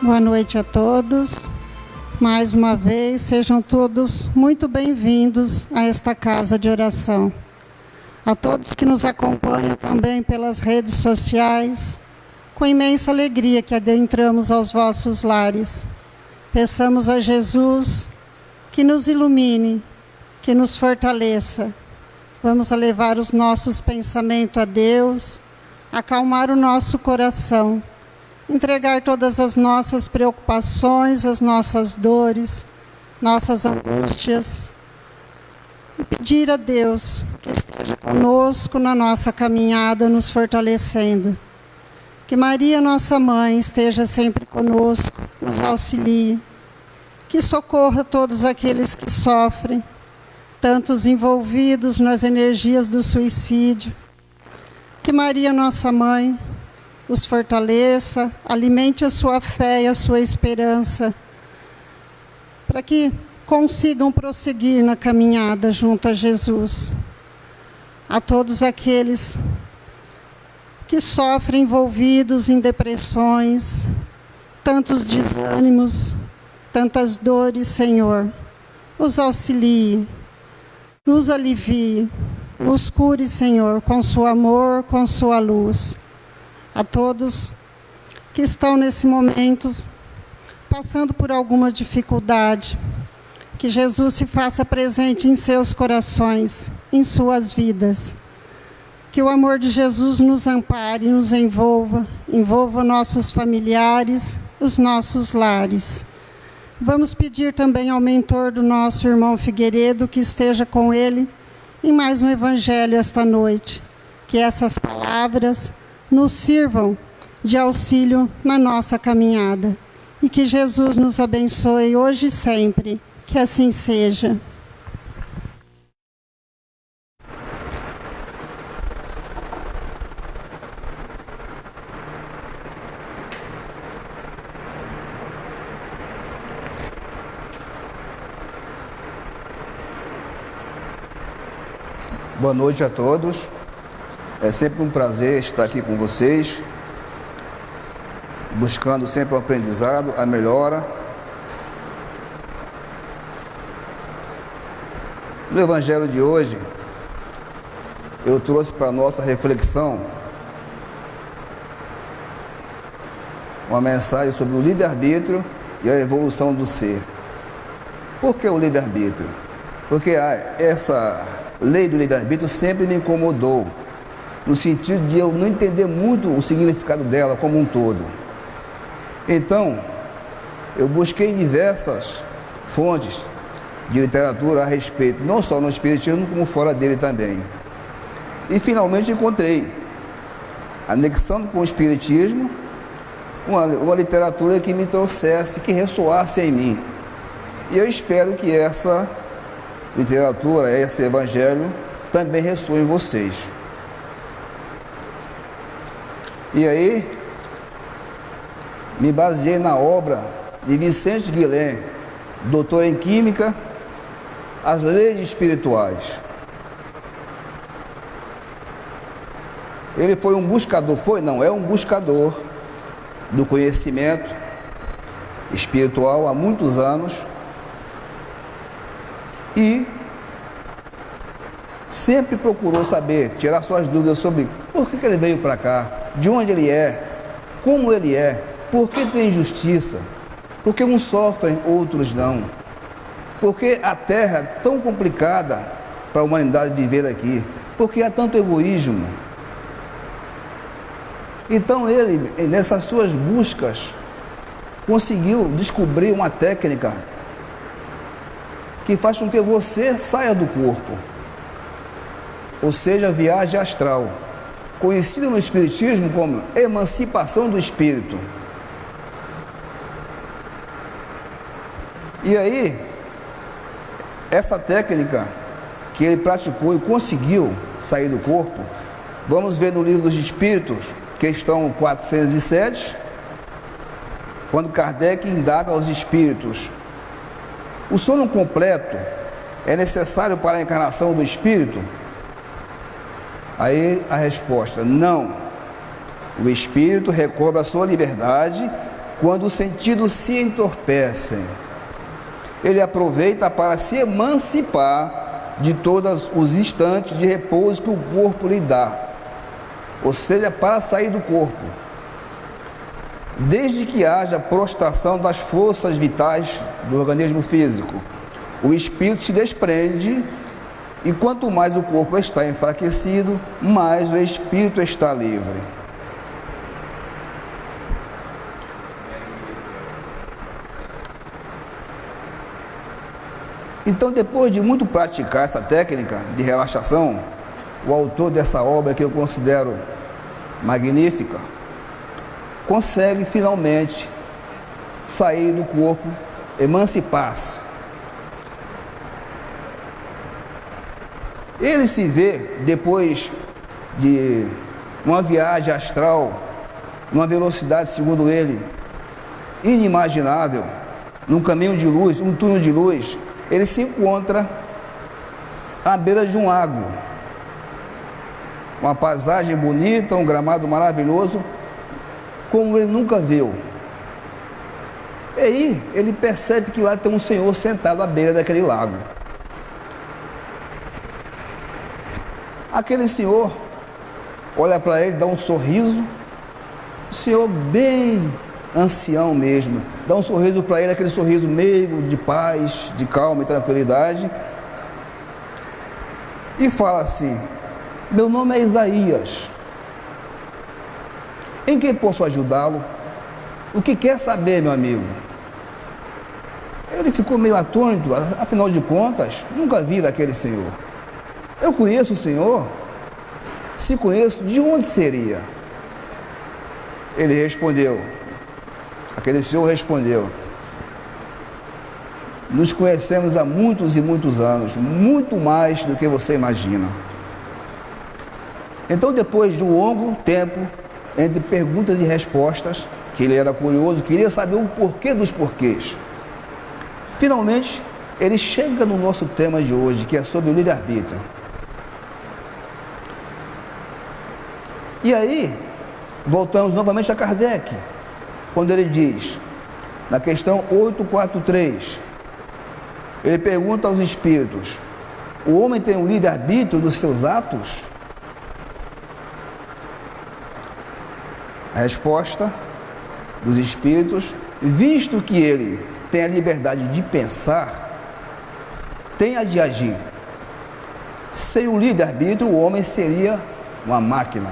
Boa noite a todos. Mais uma vez, sejam todos muito bem-vindos a esta casa de oração. A todos que nos acompanham também pelas redes sociais, com imensa alegria que adentramos aos vossos lares. Peçamos a Jesus que nos ilumine, que nos fortaleça. Vamos levar os nossos pensamentos a Deus, acalmar o nosso coração, entregar todas as nossas preocupações, as nossas dores, nossas angústias, e pedir a Deus que esteja conosco na nossa caminhada, nos fortalecendo. Que Maria, nossa Mãe, esteja sempre conosco, nos auxilie, que socorra todos aqueles que sofrem, tantos envolvidos nas energias do suicídio. Que Maria, nossa Mãe, os fortaleça, alimente a sua fé e a sua esperança, para que consigam prosseguir na caminhada junto a Jesus. A todos aqueles que sofrem envolvidos em depressões, tantos desânimos, tantas dores, Senhor, os auxilie, nos alivie, nos cure, Senhor, com seu amor, com sua luz. A todos que estão nesse momento passando por alguma dificuldade, que Jesus se faça presente em seus corações, em suas vidas. Que o amor de Jesus nos ampare, nos envolva nossos familiares, os nossos lares. Vamos pedir também ao mentor do nosso irmão Figueiredo que esteja com ele em mais um evangelho esta noite. Que essas palavras nos sirvam de auxílio na nossa caminhada. E que Jesus nos abençoe hoje e sempre. Que assim seja. Boa noite a todos. É sempre um prazer estar aqui com vocês, buscando sempre o aprendizado, a melhora. No Evangelho de hoje, eu trouxe para a nossa reflexão uma mensagem sobre o livre-arbítrio e a evolução do ser. Por que o livre-arbítrio? Porque essa lei do livre-arbítrio sempre me incomodou, no sentido de eu não entender muito o significado dela como um todo. Então, eu busquei diversas fontes de literatura a respeito, não só no Espiritismo, como fora dele também. E finalmente encontrei, anexando com o Espiritismo, uma literatura que me trouxesse, que ressoasse em mim. E eu espero que essa literatura, esse Evangelho, também ressoe em vocês. E aí, me baseei na obra de Vicente Guilhem, doutor em Química, As Leis Espirituais. Ele foi um buscador, é um buscador do conhecimento espiritual há muitos anos e sempre procurou saber, tirar suas dúvidas sobre por que ele veio para cá, de onde ele é, como ele é, por que tem injustiça, por que uns sofrem, outros não, por que a Terra é tão complicada para a humanidade viver aqui, por que há tanto egoísmo. Então ele, nessas suas buscas, conseguiu descobrir uma técnica que faz com que você saia do corpo, ou seja, viagem astral, conhecida no Espiritismo como emancipação do espírito. E aí, essa técnica que ele praticou e conseguiu sair do corpo, vamos ver no Livro dos Espíritos, questão 407, quando Kardec indaga aos espíritos: o sono completo é necessário para a encarnação do espírito? Aí a resposta: não. O espírito recobra a sua liberdade quando os sentidos se entorpecem. Ele aproveita para se emancipar de todos os instantes de repouso que o corpo lhe dá, ou seja, para sair do corpo. Desde que haja prostração das forças vitais do organismo físico, o espírito se desprende, e quanto mais o corpo está enfraquecido, mais o espírito está livre. Então, depois de muito praticar essa técnica de relaxação, o autor dessa obra, que eu considero magnífica, consegue finalmente sair do corpo, emancipar-se. Ele se vê, depois de uma viagem astral, numa velocidade, segundo ele, inimaginável, num caminho de luz, um túnel de luz, ele se encontra à beira de um lago. Uma paisagem bonita, um gramado maravilhoso, como ele nunca viu. E aí ele percebe que lá tem um senhor sentado à beira daquele lago. Aquele senhor olha para ele, dá um sorriso, o senhor bem ancião mesmo, dá um sorriso para ele, aquele sorriso meio de paz, de calma e tranquilidade, e fala assim: meu nome é Isaías, em quem posso ajudá-lo? O que quer saber, meu amigo? Ele ficou meio atônito, afinal de contas, nunca vira aquele senhor. Eu conheço o senhor? Se conheço, de onde seria? Ele respondeu, aquele senhor respondeu: nos conhecemos há muitos e muitos anos, muito mais do que você imagina. Então, depois de um longo tempo, entre perguntas e respostas, que ele era curioso, queria saber o porquê dos porquês, finalmente, ele chega no nosso tema de hoje, que é sobre o livre-arbítrio. E aí, voltamos novamente a Kardec, quando ele diz, na questão 843, ele pergunta aos espíritos: o homem tem o livre-arbítrio dos seus atos? A resposta dos espíritos: visto que ele tem a liberdade de pensar, tem a de agir. Sem o livre-arbítrio, o homem seria uma máquina.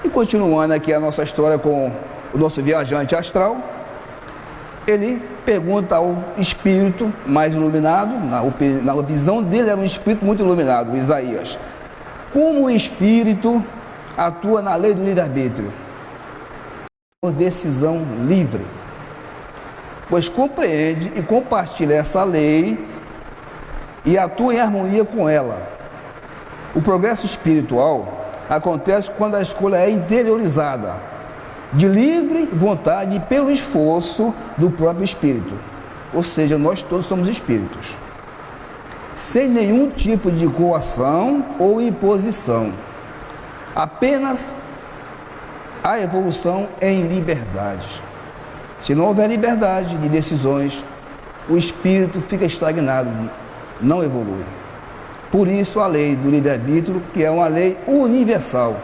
E continuando aqui a nossa história com o nosso viajante astral, ele pergunta ao espírito mais iluminado, na visão dele era um espírito muito iluminado, Isaías: como o espírito atua na lei do livre-arbítrio? Por decisão livre, pois compreende e compartilha essa lei e atua em harmonia com ela. O progresso espiritual acontece quando a escolha é interiorizada, de livre vontade e pelo esforço do próprio espírito. Ou seja, nós todos somos espíritos, sem nenhum tipo de coação ou imposição. Apenas a evolução em liberdade. Se não houver liberdade de decisões, o espírito fica estagnado, não evolui. Por isso a lei do livre-arbítrio, que é uma lei universal.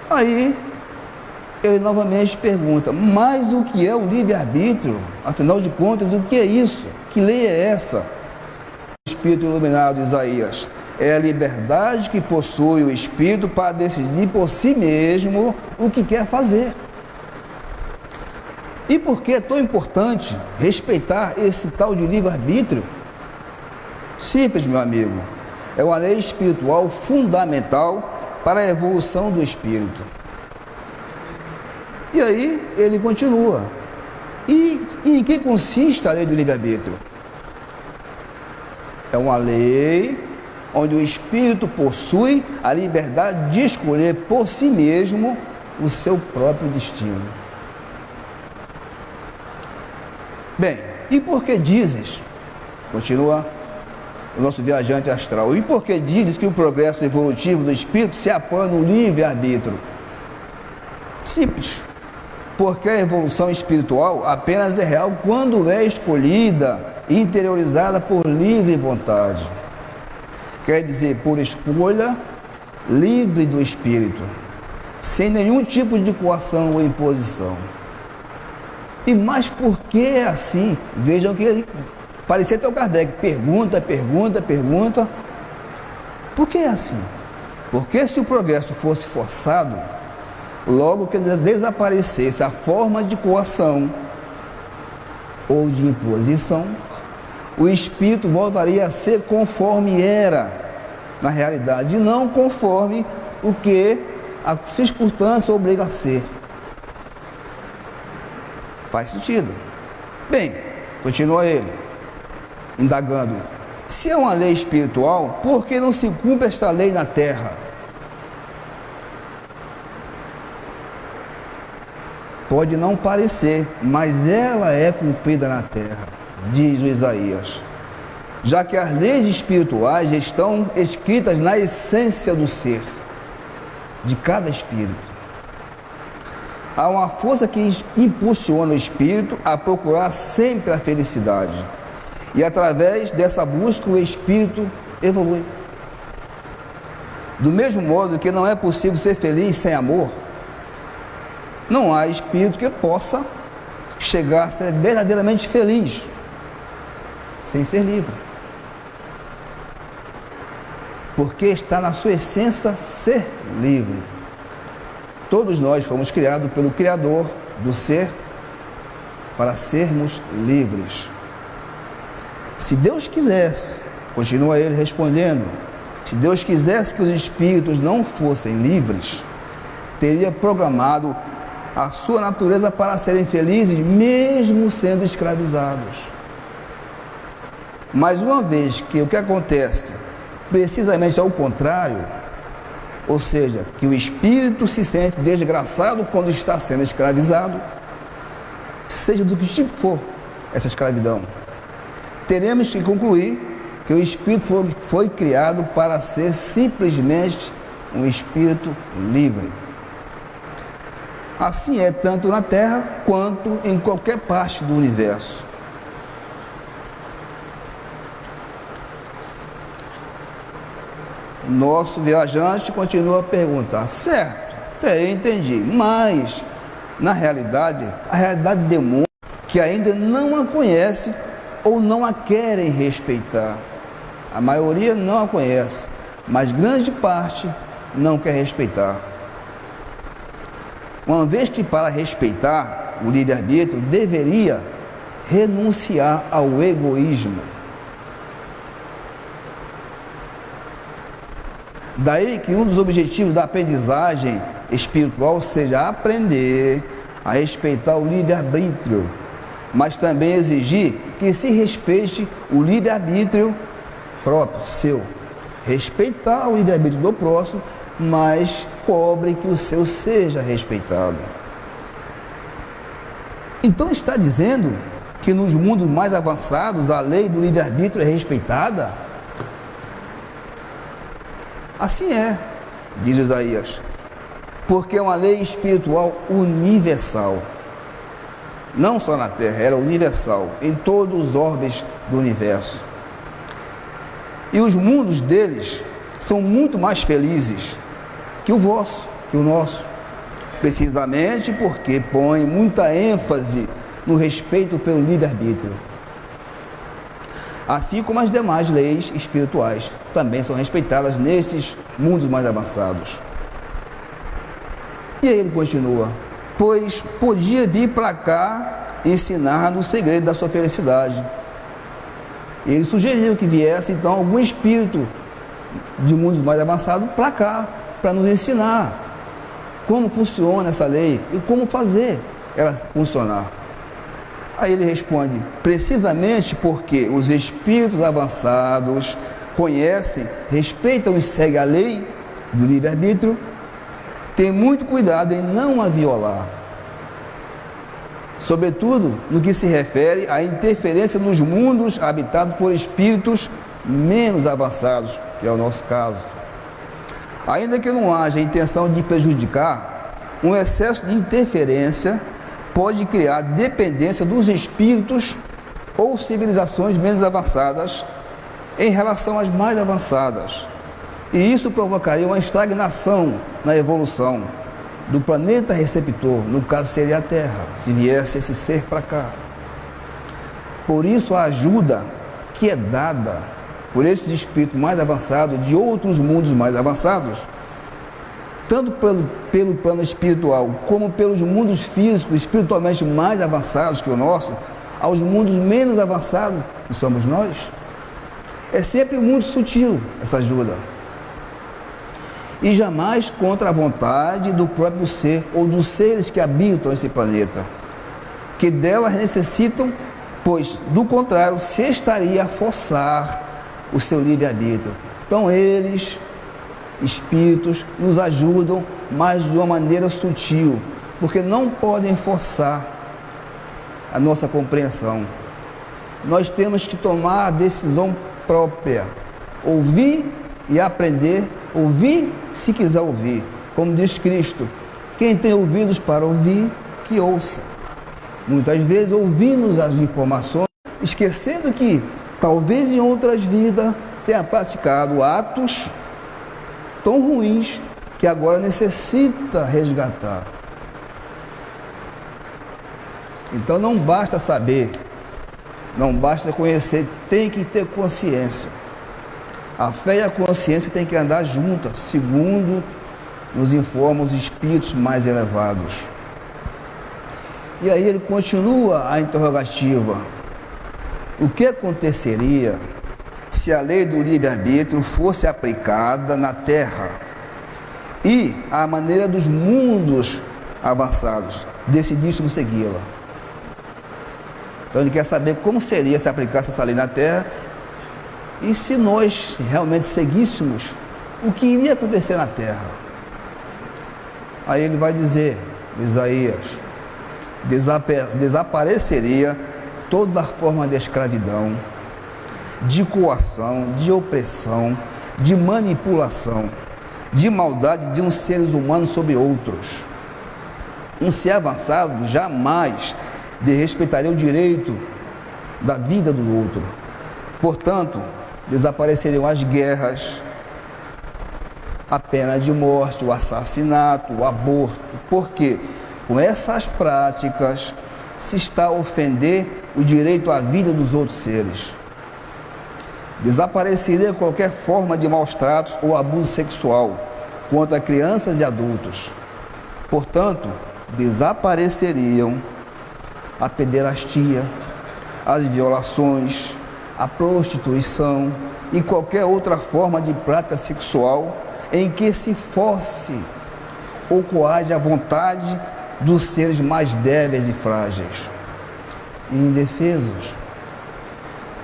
Aí ele novamente pergunta: mas o que é o livre-arbítrio? Afinal de contas, o que é isso? Que lei é essa? O espírito iluminado, Isaías: é a liberdade que possui o espírito para decidir por si mesmo o que quer fazer. E por que é tão importante respeitar esse tal de livre-arbítrio? Simples, meu amigo. É uma lei espiritual fundamental para a evolução do espírito. E aí ele continua: e em que consiste a lei do livre-arbítrio? É uma lei onde o espírito possui a liberdade de escolher por si mesmo o seu próprio destino. Bem, e por que dizes, continua o nosso viajante astral, e por que dizes que o progresso evolutivo do espírito se apoia no livre-arbítrio? Simples. Porque a evolução espiritual apenas é real quando é escolhida e interiorizada por livre vontade. Quer dizer, por escolha livre do espírito, sem nenhum tipo de coação ou imposição. E mais por que é assim? Vejam que ele parecia até o Kardec, pergunta. Por que é assim? Porque se o progresso fosse forçado, logo que desaparecesse a forma de coação ou de imposição, o espírito voltaria a ser conforme era na realidade, e não conforme o que a circunstância obriga a ser. Faz sentido. Bem, continua ele, indagando: se é uma lei espiritual, por que não se cumpre esta lei na terra? Pode não parecer, mas ela é cumprida na terra, diz o Isaías, já que as leis espirituais estão escritas na essência do ser, de cada espírito. Há uma força que impulsiona o espírito a procurar sempre a felicidade, e através dessa busca o espírito evolui. Do mesmo modo que não é possível ser feliz sem amor, não há espírito que possa chegar a ser verdadeiramente feliz sem ser livre. Porque está na sua essência ser livre. Todos nós fomos criados pelo Criador do ser para sermos livres. Se Deus quisesse, continua ele respondendo, se Deus quisesse que os espíritos não fossem livres, teria programado a sua natureza para serem felizes, mesmo sendo escravizados. Mas uma vez que o que acontece precisamente ao contrário, ou seja, que o espírito se sente desgraçado quando está sendo escravizado, seja do que tipo for essa escravidão, teremos que concluir que o espírito foi criado para ser simplesmente um espírito livre. Assim é tanto na Terra quanto em qualquer parte do universo. Nosso viajante continua a perguntar: certo, até eu entendi, mas na realidade, a realidade demonstra que ainda não a conhece ou não a querem respeitar. A maioria não a conhece, mas grande parte não quer respeitar. Uma vez que para respeitar o livre-arbítrio deveria renunciar ao egoísmo. Daí que um dos objetivos da aprendizagem espiritual seja aprender a respeitar o livre-arbítrio, mas também exigir que se respeite o livre-arbítrio próprio, seu. Respeitar o livre-arbítrio do próximo, mas cobre que o seu seja respeitado. Então está dizendo que nos mundos mais avançados a lei do livre-arbítrio é respeitada? Assim é, diz Isaías, porque é uma lei espiritual universal. Não só na Terra, ela é universal, em todos os orbes do universo. E os mundos deles são muito mais felizes que o vosso, que o nosso, precisamente porque põe muita ênfase no respeito pelo livre-arbítrio. Assim como as demais leis espirituais também são respeitadas nesses mundos mais avançados. E aí ele continua: pois podia vir para cá ensinar o segredo da sua felicidade. Ele sugeriu que viesse então algum espírito de mundos mais avançados para cá, para nos ensinar como funciona essa lei e como fazer ela funcionar. Aí ele responde: precisamente porque os espíritos avançados conhecem, respeitam e seguem a lei do livre-arbítrio, tem muito cuidado em não a violar. Sobretudo no que se refere à interferência nos mundos habitados por espíritos menos avançados, que é o nosso caso. Ainda que não haja intenção de prejudicar, um excesso de interferência pode criar dependência dos espíritos ou civilizações menos avançadas em relação às mais avançadas. E isso provocaria uma estagnação na evolução do planeta receptor, no caso seria a Terra, se viesse esse ser para cá. Por isso a ajuda que é dada por esses espíritos mais avançados, de outros mundos mais avançados, tanto pelo plano espiritual, como pelos mundos físicos, espiritualmente mais avançados que o nosso, aos mundos menos avançados, que somos nós, é sempre muito sutil essa ajuda. E jamais contra a vontade do próprio ser ou dos seres que habitam esse planeta, que delas necessitam, pois, do contrário, se estaria a forçar o seu livre-arbítrio. Então, eles, espíritos, nos ajudam, mas de uma maneira sutil, porque não podem forçar a nossa compreensão. Nós temos que tomar a decisão própria, ouvir e aprender, ouvir se quiser ouvir, como diz Cristo, quem tem ouvidos para ouvir, que ouça. Muitas vezes ouvimos as informações, esquecendo que talvez em outras vidas tenha praticado atos tão ruins que agora necessita resgatar. Então não basta saber, não basta conhecer, tem que ter consciência. A fé e a consciência têm que andar juntas, segundo nos informam os espíritos mais elevados. E aí ele continua a interrogativa. O que aconteceria se a lei do livre-arbítrio fosse aplicada na Terra e a maneira dos mundos avançados decidíssemos segui-la? Então ele quer saber como seria se aplicasse essa lei na Terra e se nós realmente seguíssemos, o que iria acontecer na Terra. Aí ele vai dizer, Isaías, desapareceria toda forma de escravidão, de coação, de opressão, de manipulação, de maldade de uns seres humanos sobre outros. Um ser avançado jamais desrespeitaria o direito da vida do outro. Portanto, desapareceriam as guerras, a pena de morte, o assassinato, o aborto, porque com essas práticas se está a ofender o direito à vida dos outros seres. Desapareceria qualquer forma de maus tratos ou abuso sexual contra crianças e adultos. Portanto, desapareceriam a pederastia, as violações, a prostituição e qualquer outra forma de prática sexual em que se force ou coage a vontade dos seres mais débeis e frágeis e indefesos.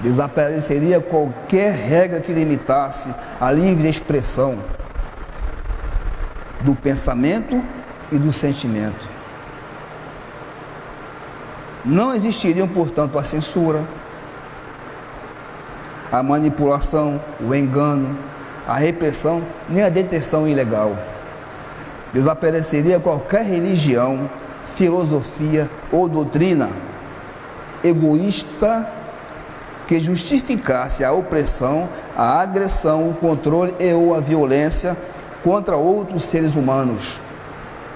Desapareceria qualquer regra que limitasse a livre expressão do pensamento e do sentimento. Não existiriam, portanto, a censura, a manipulação, o engano, a repressão, nem a detenção ilegal. Desapareceria qualquer religião, filosofia ou doutrina egoísta que justificasse a opressão, a agressão, o controle e ou a violência contra outros seres humanos,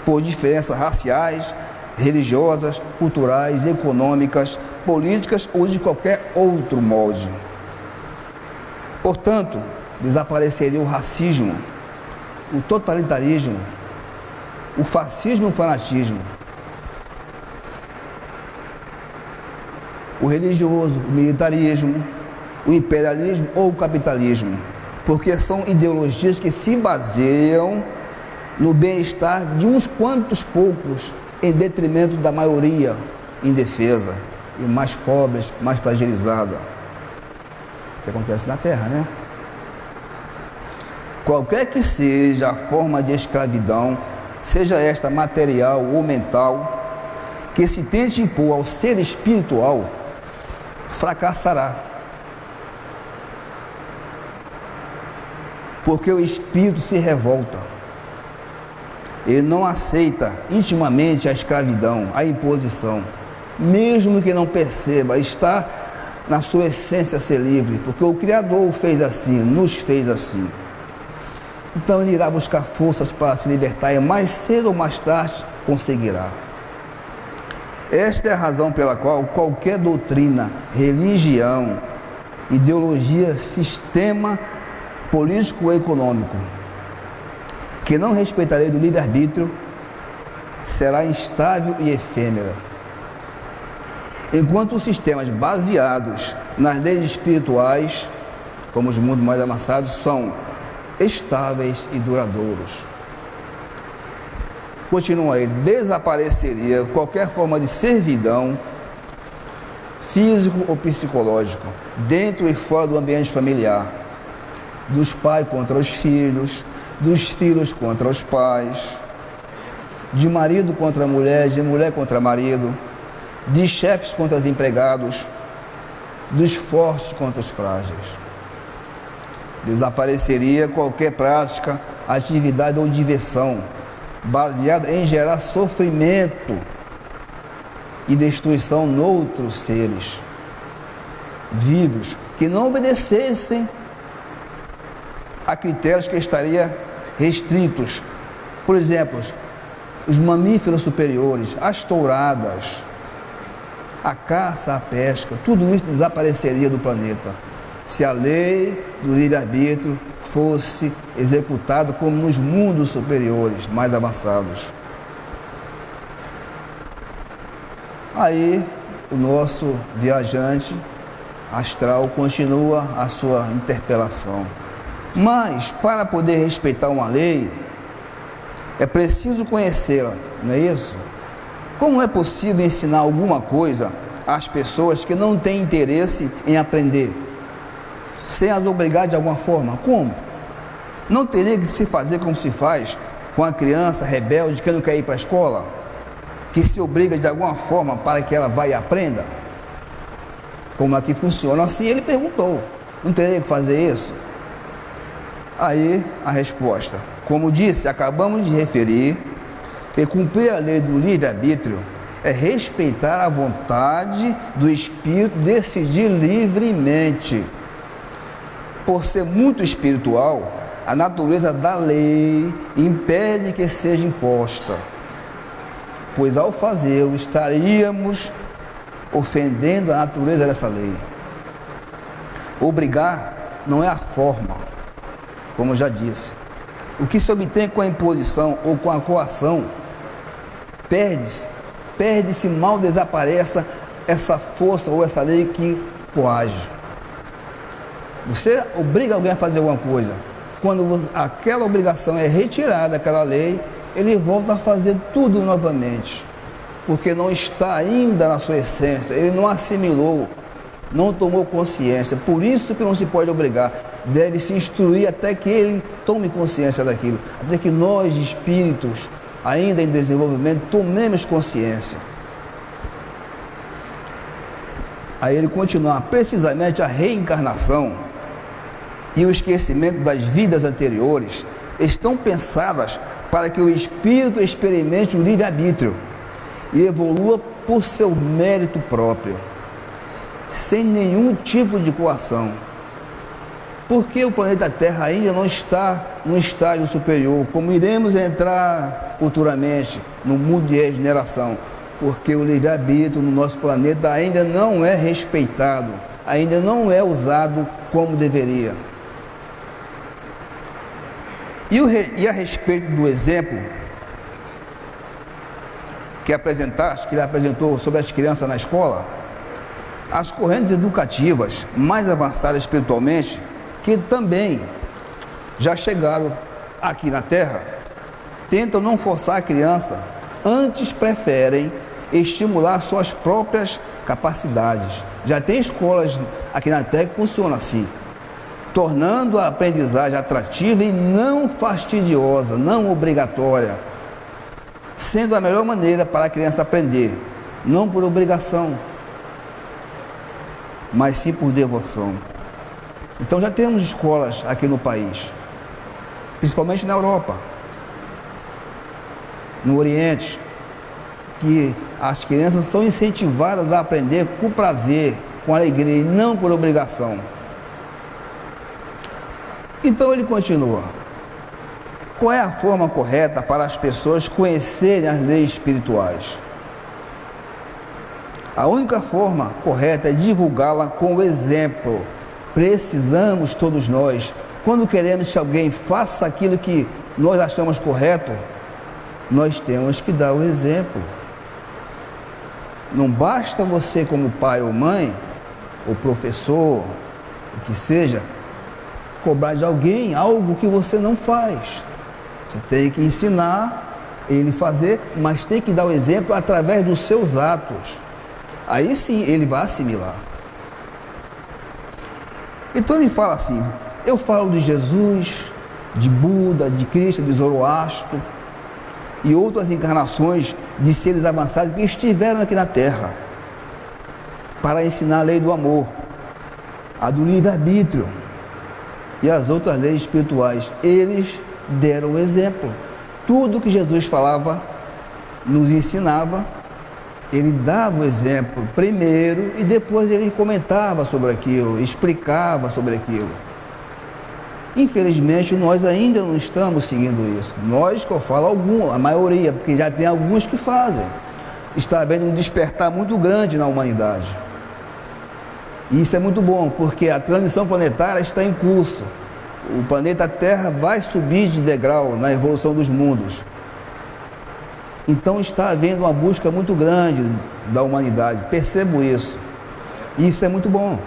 por diferenças raciais, religiosas, culturais, econômicas, políticas ou de qualquer outro molde. Portanto, desapareceria o racismo, o totalitarismo, o fascismo e o fanatismo, o religioso, o militarismo, o imperialismo ou o capitalismo, porque são ideologias que se baseiam no bem-estar de uns quantos poucos, em detrimento da maioria indefesa e mais pobres, mais fragilizada. O que acontece na Terra, né? Qualquer que seja a forma de escravidão, seja esta material ou mental, que se tente impor ao ser espiritual, fracassará. Porque o espírito se revolta. Ele não aceita intimamente a escravidão, a imposição, mesmo que não perceba, está na sua essência ser livre, porque o Criador o fez assim, nos fez assim. Então ele irá buscar forças para se libertar e mais cedo ou mais tarde conseguirá. Esta é a razão pela qual qualquer doutrina, religião, ideologia, sistema político ou econômico que não respeitar a lei do livre-arbítrio será instável e efêmera. Enquanto os sistemas baseados nas leis espirituais, como os mundos mais avançados, são estáveis e duradouros. Continua aí, desapareceria qualquer forma de servidão, físico ou psicológico, dentro e fora do ambiente familiar, dos pais contra os filhos, dos filhos contra os pais, de marido contra mulher, de mulher contra marido, de chefes contra os empregados, dos fortes contra os frágeis. Desapareceria qualquer prática, atividade ou diversão baseada em gerar sofrimento e destruição noutros seres vivos que não obedecessem a critérios que estariam restritos. Por exemplo, os mamíferos superiores, as touradas, a caça, a pesca, tudo isso desapareceria do planeta se a lei do livre-arbítrio fosse executada como nos mundos superiores, mais avançados. Aí o nosso viajante astral continua a sua interpelação. Mas para poder respeitar uma lei, é preciso conhecê-la, não é isso? Como é possível ensinar alguma coisa às pessoas que não têm interesse em aprender, sem as obrigar de alguma forma? Como? Não teria que se fazer como se faz com a criança rebelde que não quer ir para a escola, que se obriga de alguma forma para que ela vá e aprenda? Como é que funciona? Assim ele perguntou, não teria que fazer isso? Aí a resposta, como disse, acabamos de referir, que cumprir a lei do livre-arbítrio é respeitar a vontade do espírito, decidir livremente. Por ser muito espiritual, a natureza da lei impede que seja imposta, pois ao fazê-lo estaríamos ofendendo a natureza dessa lei. Obrigar não é a forma, como eu já disse. O que se obtém com a imposição ou com a coação, perde-se, mal desapareça essa força ou essa lei que coage. Você obriga alguém a fazer alguma coisa, quando aquela obrigação é retirada daquela lei, ele volta a fazer tudo novamente, porque não está ainda na sua essência, ele não assimilou, não tomou consciência. Por isso que não se pode obrigar, deve se instruir até que ele tome consciência daquilo, até que nós, espíritos, ainda em desenvolvimento, tomemos consciência. Aí ele continua, precisamente a reencarnação e o esquecimento das vidas anteriores estão pensadas para que o espírito experimente o livre-arbítrio e evolua por seu mérito próprio, sem nenhum tipo de coação. Porque o planeta Terra ainda não está no estágio superior, como iremos entrar futuramente no mundo de regeneração, porque o livre-arbítrio no nosso planeta ainda não é respeitado, ainda não é usado como deveria. E a respeito do exemplo que ele apresentou sobre as crianças na escola, as correntes educativas mais avançadas espiritualmente, que também já chegaram aqui na Terra, tentam não forçar a criança, antes preferem estimular suas próprias capacidades. Já tem escolas aqui na Terra que funcionam assim, tornando a aprendizagem atrativa e não fastidiosa, não obrigatória, sendo a melhor maneira para a criança aprender, não por obrigação, mas sim por devoção. Então já temos escolas aqui no país, principalmente na Europa. no Oriente, que as crianças são incentivadas a aprender com prazer, com alegria e não por obrigação. Então ele continua: qual é a forma correta para as pessoas conhecerem as leis espirituais? A única forma correta é divulgá-la com o exemplo. Precisamos todos nós, quando queremos que alguém faça aquilo que nós achamos correto, nós temos que dar o exemplo. Não basta você, como pai ou mãe, ou professor, o que seja, cobrar de alguém algo que você não faz. Você tem que ensinar ele a fazer, mas tem que dar o exemplo através dos seus atos. Aí sim ele vai assimilar. Então ele fala assim: eu falo de Jesus, de Buda, de Cristo, de Zoroastro e outras encarnações de seres avançados que estiveram aqui na Terra para ensinar a lei do amor, a do livre-arbítrio e as outras leis espirituais. Eles deram o exemplo. Tudo que Jesus falava, nos ensinava, ele dava o exemplo primeiro e depois ele comentava sobre aquilo, explicava sobre aquilo. Infelizmente, nós ainda não estamos seguindo isso. Nós, que eu falo, a maioria, porque já tem alguns que fazem. Está havendo um despertar muito grande na humanidade. E isso é muito bom, porque a transição planetária está em curso. O planeta Terra vai subir de degrau na evolução dos mundos. Então está havendo uma busca muito grande da humanidade. Percebo isso. E isso é muito bom.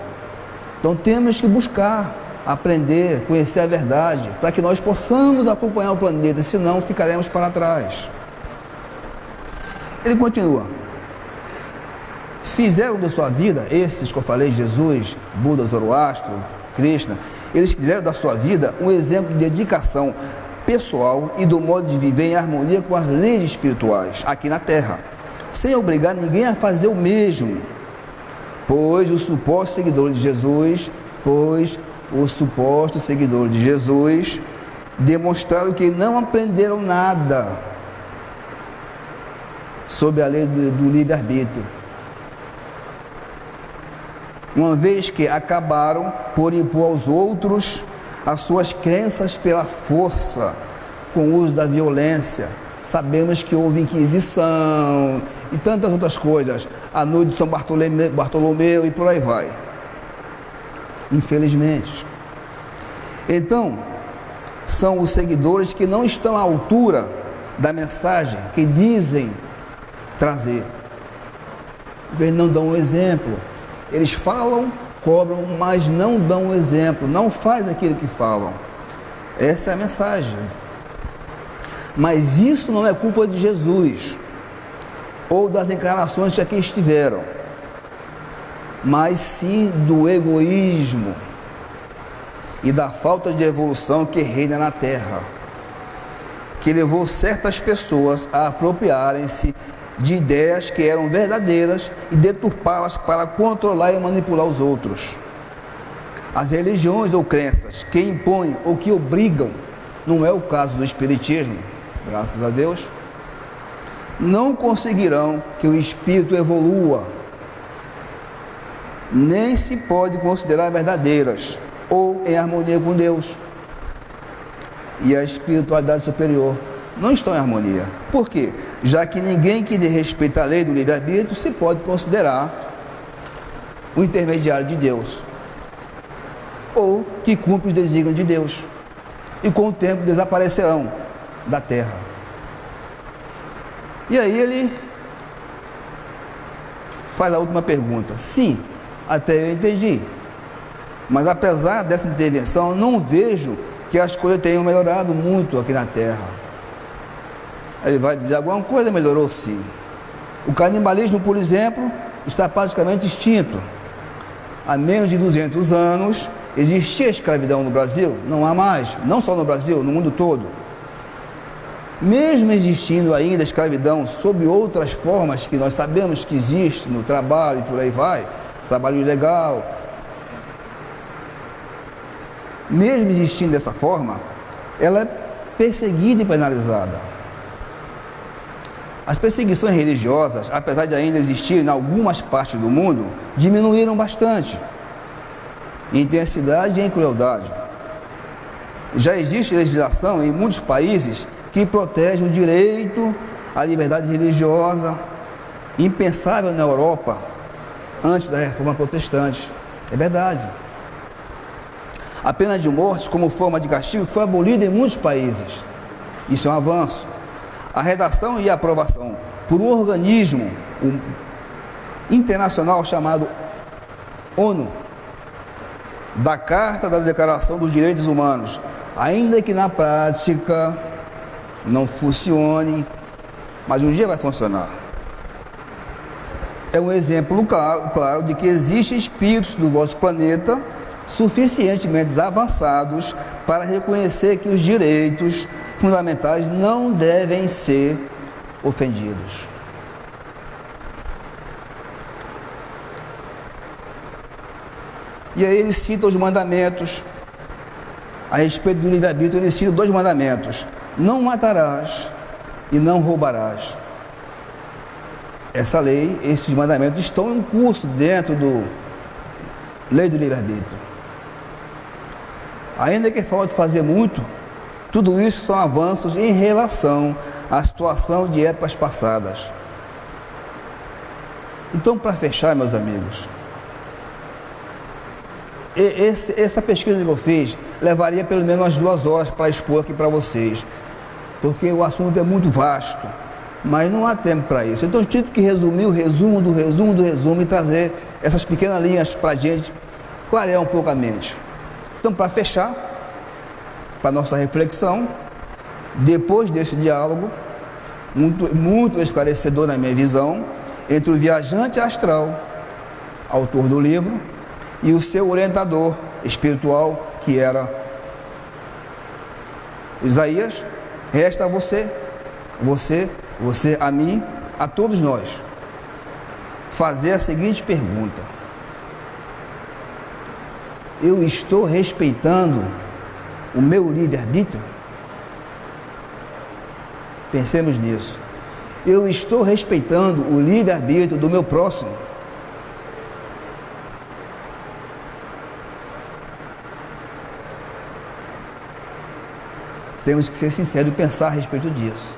Então temos que buscar aprender, conhecer a verdade, para que nós possamos acompanhar o planeta, senão ficaremos para trás. Ele continua: fizeram da sua vida, esses que eu falei, Jesus, Buda, Zoroastro, Krishna, eles fizeram da sua vida um exemplo de dedicação pessoal e do modo de viver em harmonia com as leis espirituais aqui na Terra, sem obrigar ninguém a fazer o mesmo, pois os supostos seguidores de Jesus demonstraram que não aprenderam nada sobre a lei do livre-arbítrio, uma vez que acabaram por impor aos outros as suas crenças pela força, com o uso da violência. Sabemos que houve Inquisição e tantas outras coisas, a noite de São Bartolomeu e por aí vai. Infelizmente. Então, são os seguidores que não estão à altura da mensagem que dizem trazer. Eles não dão o exemplo. Eles falam, cobram, mas não dão o exemplo, não faz aquilo que falam. Essa é a mensagem. Mas isso não é culpa de Jesus ou das encarnações que aqui estiveram, mas sim do egoísmo e da falta de evolução que reina na Terra, que levou certas pessoas a apropriarem-se de ideias que eram verdadeiras e deturpá-las para controlar e manipular os outros. As religiões ou crenças que impõem ou que obrigam, não é o caso do Espiritismo, graças a Deus, não conseguirão que o espírito evolua, nem se pode considerar verdadeiras ou em harmonia com Deus e a espiritualidade superior. Não estão em harmonia. Por quê? Já que ninguém que dê respeito à lei do livre-arbítrio se pode considerar o intermediário de Deus, ou que cumpre os desígnios de Deus, e com o tempo desaparecerão da terra. E aí ele faz a última pergunta. Sim, até eu entendi, mas apesar dessa intervenção, não vejo que as coisas tenham melhorado muito aqui na Terra. Ele vai dizer: alguma coisa melhorou sim. O canibalismo, por exemplo, está praticamente extinto. Há menos de 200 anos existia escravidão no Brasil, não há mais, não só no Brasil, no mundo todo. Mesmo existindo ainda escravidão sob outras formas que nós sabemos que existe no trabalho e por aí vai, trabalho ilegal, mesmo existindo dessa forma, ela é perseguida e penalizada. As perseguições religiosas, apesar de ainda existirem em algumas partes do mundo, diminuíram bastante em intensidade e em crueldade. Já existe legislação em muitos países que protege o direito à liberdade religiosa, impensável na Europa antes da Reforma Protestante. É verdade. A pena de morte, como forma de castigo, foi abolida em muitos países. Isso é um avanço. A redação e a aprovação por um organismo internacional chamado ONU, da Carta da Declaração dos Direitos Humanos, ainda que na prática não funcione, mas um dia vai funcionar. É um exemplo claro de que existem espíritos do vosso planeta suficientemente avançados para reconhecer que os direitos fundamentais não devem ser ofendidos. E aí ele cita os mandamentos. A respeito do livre-arbítrio, ele cita 2 mandamentos: não matarás e não roubarás. Essa lei, esses mandamentos estão em curso dentro do lei do livre-arbítrio. Ainda que falte fazer muito, tudo isso são avanços em relação à situação de épocas passadas. Então, para fechar, meus amigos, essa pesquisa que eu fiz levaria pelo menos umas 2 horas para expor aqui para vocês, porque o assunto é muito vasto, mas não há tempo para isso. Então eu tive que resumir o resumo do resumo do resumo e trazer essas pequenas linhas para a gente clarear um pouco a mente. Então, para fechar, para nossa reflexão, depois desse diálogo, muito esclarecedor na minha visão, entre o viajante astral, autor do livro, e o seu orientador espiritual, que era Isaías, resta a você, a mim, a todos nós, fazer a seguinte pergunta: eu estou respeitando o meu livre-arbítrio? Pensemos nisso. Eu estou respeitando o livre-arbítrio do meu próximo? Temos que ser sinceros e pensar a respeito disso.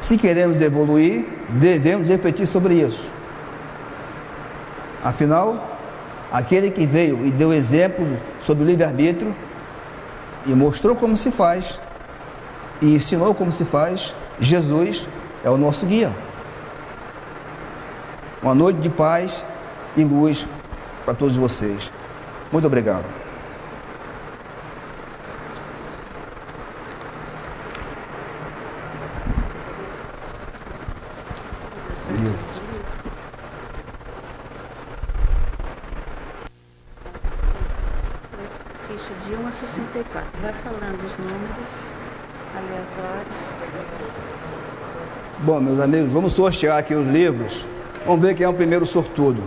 Se queremos evoluir, devemos refletir sobre isso. Afinal, aquele que veio e deu exemplo sobre o livre-arbítrio e mostrou como se faz e ensinou como se faz, Jesus é o nosso guia. Uma noite de paz e luz para todos vocês. Muito obrigado. Ficha de 1 a 64. Vai falando os números aleatórios. Bom, meus amigos, vamos sortear aqui os livros. Vamos ver quem é o primeiro sortudo.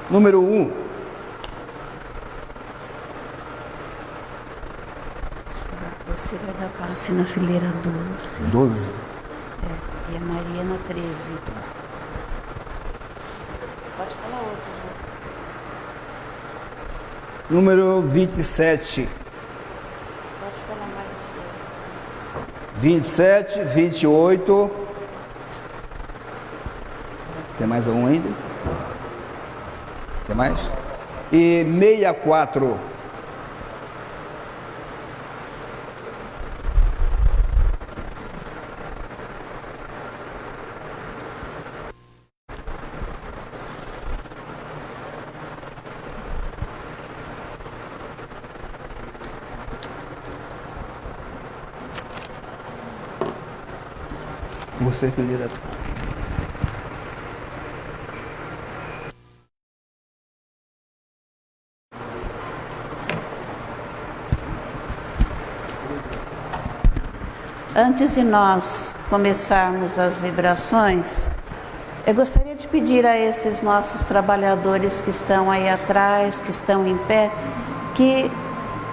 Número 1. Você vai dar passe na fileira 12. 12. E a Maria na 13. Pode falar outro, né? Número 27. Pode falar mais os 27, 28. Tem mais um ainda? Tem mais? E 64. Você, fileira. Antes de nós começarmos as vibrações, eu gostaria de pedir a esses nossos trabalhadores que estão aí atrás, que estão em pé, que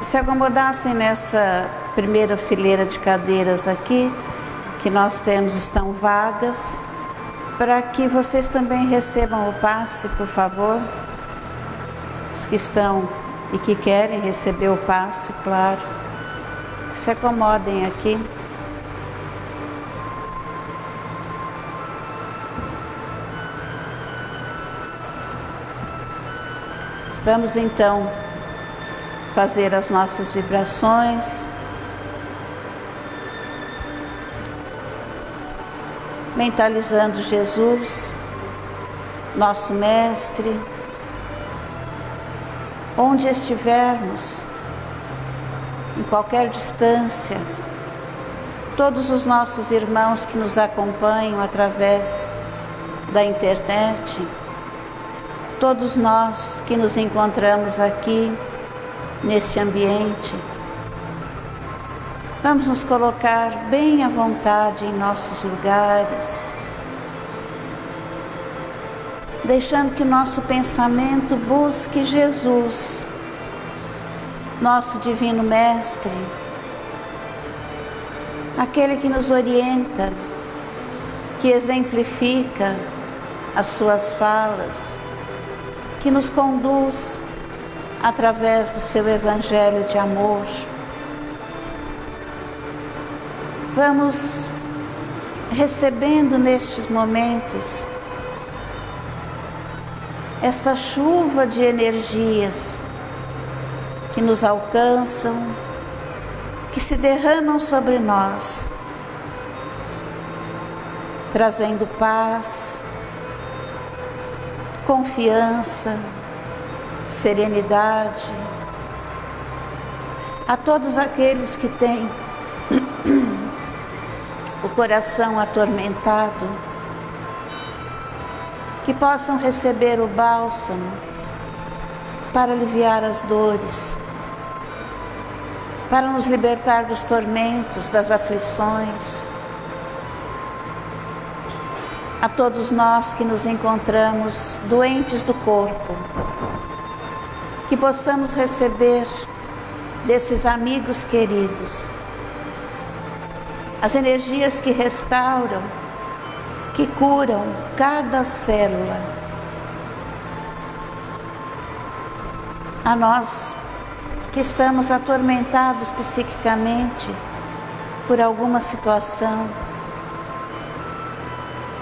se acomodassem nessa primeira fileira de cadeiras aqui que nós temos estão vagas, para que vocês também recebam o passe, por favor. Os que estão e que querem receber o passe, claro, que se acomodem aqui. Vamos então fazer as nossas vibrações, mentalizando Jesus, nosso Mestre, onde estivermos, em qualquer distância, todos os nossos irmãos que nos acompanham através da internet, todos nós que nos encontramos aqui neste ambiente, vamos nos colocar bem à vontade em nossos lugares, deixando que o nosso pensamento busque Jesus, nosso Divino Mestre, aquele que nos orienta, que exemplifica as suas falas, que nos conduz através do seu Evangelho de amor. Vamos recebendo nestes momentos esta chuva de energias que nos alcançam, que se derramam sobre nós, trazendo paz, confiança, serenidade a todos aqueles que têm o coração atormentado, que possam receber o bálsamo para aliviar as dores, para nos libertar dos tormentos, das aflições. A todos nós que nos encontramos doentes do corpo, que possamos receber desses amigos queridos as energias que restauram, que curam cada célula. A nós que estamos atormentados psiquicamente por alguma situação,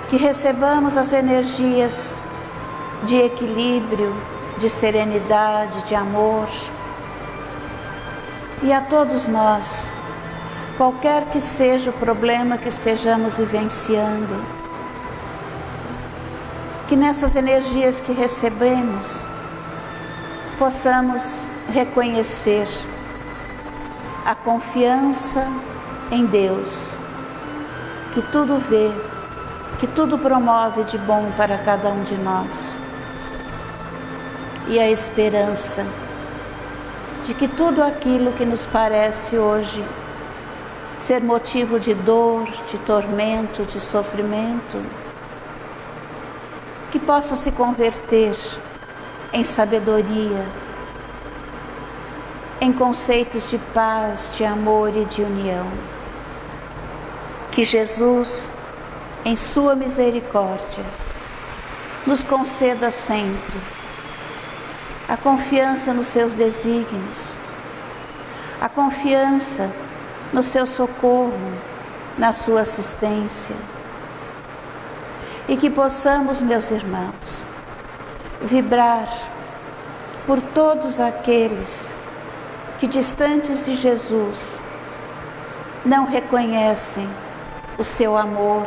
que recebamos as energias de equilíbrio, de serenidade, de amor. E a todos nós, qualquer que seja o problema que estejamos vivenciando, que nessas energias que recebemos, possamos reconhecer a confiança em Deus, que tudo vê, que tudo promove de bom para cada um de nós. E a esperança de que tudo aquilo que nos parece hoje ser motivo de dor, de tormento, de sofrimento, que possa se converter em sabedoria, em conceitos de paz, de amor e de união. Que Jesus, em sua misericórdia, nos conceda sempre a confiança nos seus desígnios, a confiança no seu socorro, na sua assistência. E que possamos, meus irmãos, vibrar por todos aqueles que, distantes de Jesus, não reconhecem o seu amor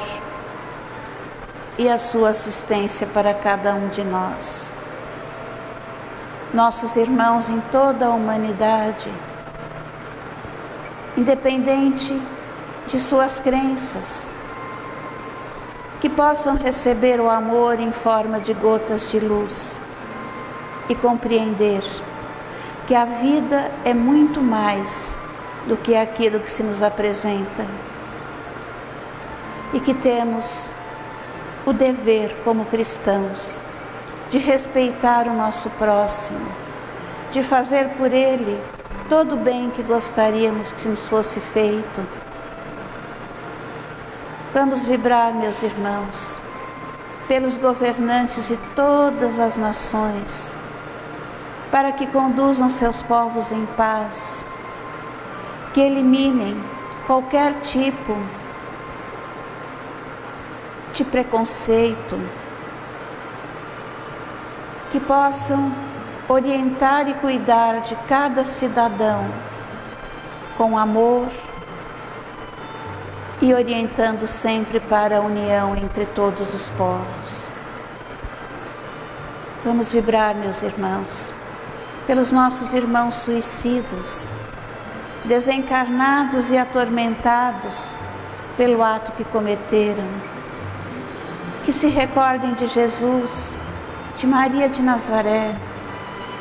e a sua assistência para cada um de nós. Nossos irmãos em toda a humanidade, independente de suas crenças, que possam receber o amor em forma de gotas de luz e compreender que a vida é muito mais do que aquilo que se nos apresenta e que temos o dever como cristãos de respeitar o nosso próximo, de fazer por ele todo o bem que gostaríamos que nos fosse feito. Vamos vibrar, meus irmãos, pelos governantes de todas as nações, para que conduzam seus povos em paz, que eliminem qualquer tipo de preconceito, que possam orientar e cuidar de cada cidadão com amor e orientando sempre para a união entre todos os povos. Vamos vibrar, meus irmãos, pelos nossos irmãos suicidas, desencarnados e atormentados pelo ato que cometeram. Que se recordem de Jesus, de Maria de Nazaré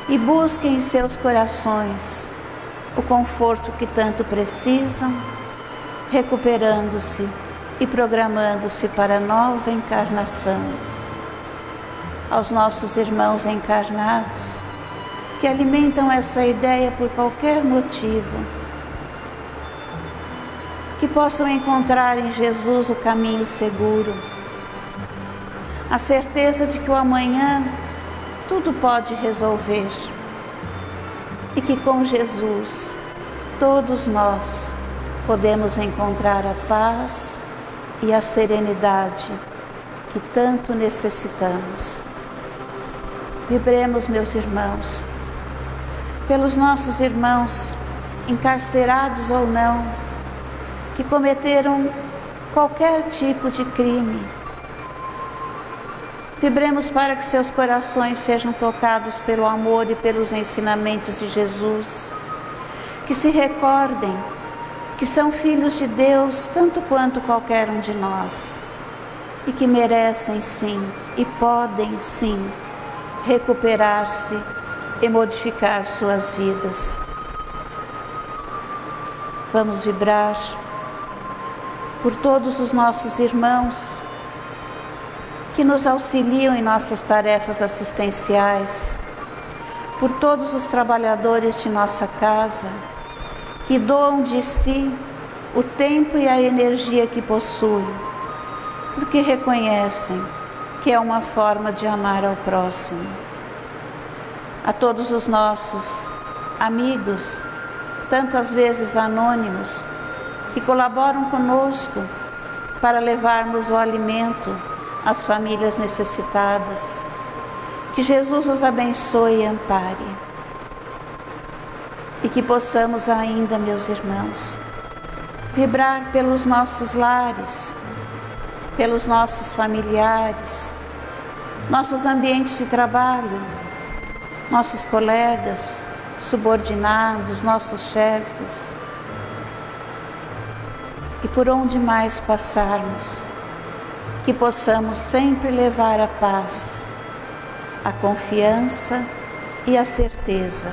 e busquem em seus corações o conforto que tanto precisam, recuperando-se e programando-se para a nova encarnação. Aos nossos irmãos encarnados, que alimentam essa ideia por qualquer motivo, que possam encontrar em Jesus o caminho seguro, a certeza de que o amanhã tudo pode resolver e que com Jesus todos nós podemos encontrar a paz e a serenidade que tanto necessitamos. Vibremos, meus irmãos, pelos nossos irmãos, encarcerados ou não, que cometeram qualquer tipo de crime. Vibremos para que seus corações sejam tocados pelo amor e pelos ensinamentos de Jesus, que se recordem que são filhos de Deus tanto quanto qualquer um de nós e que merecem sim e podem sim recuperar-se e modificar suas vidas. Vamos vibrar por todos os nossos irmãos que nos auxiliam em nossas tarefas assistenciais, por todos os trabalhadores de nossa casa, que doam de si o tempo e a energia que possuem, porque reconhecem que é uma forma de amar ao próximo. A todos os nossos amigos, tantas vezes anônimos, que colaboram conosco para levarmos o alimento às famílias necessitadas. Que Jesus os abençoe e ampare. E que possamos ainda, meus irmãos, vibrar pelos nossos lares, pelos nossos familiares, nossos ambientes de trabalho, nossos colegas, subordinados, nossos chefes. E por onde mais passarmos, que possamos sempre levar a paz, a confiança e a certeza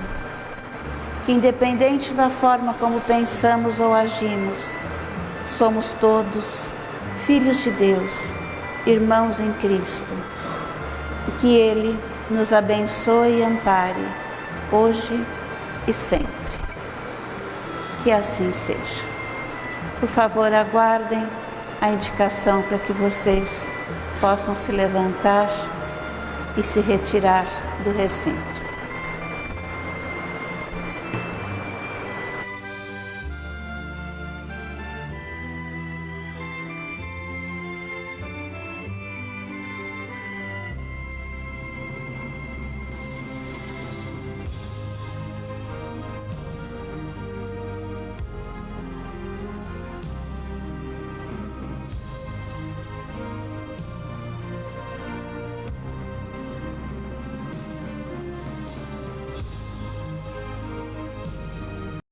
que, independente da forma como pensamos ou agimos, somos todos filhos de Deus, irmãos em Cristo, e que Ele nos abençoe e ampare, hoje e sempre. Que assim seja. Por favor, aguardem a indicação para que vocês possam se levantar e se retirar do recinto.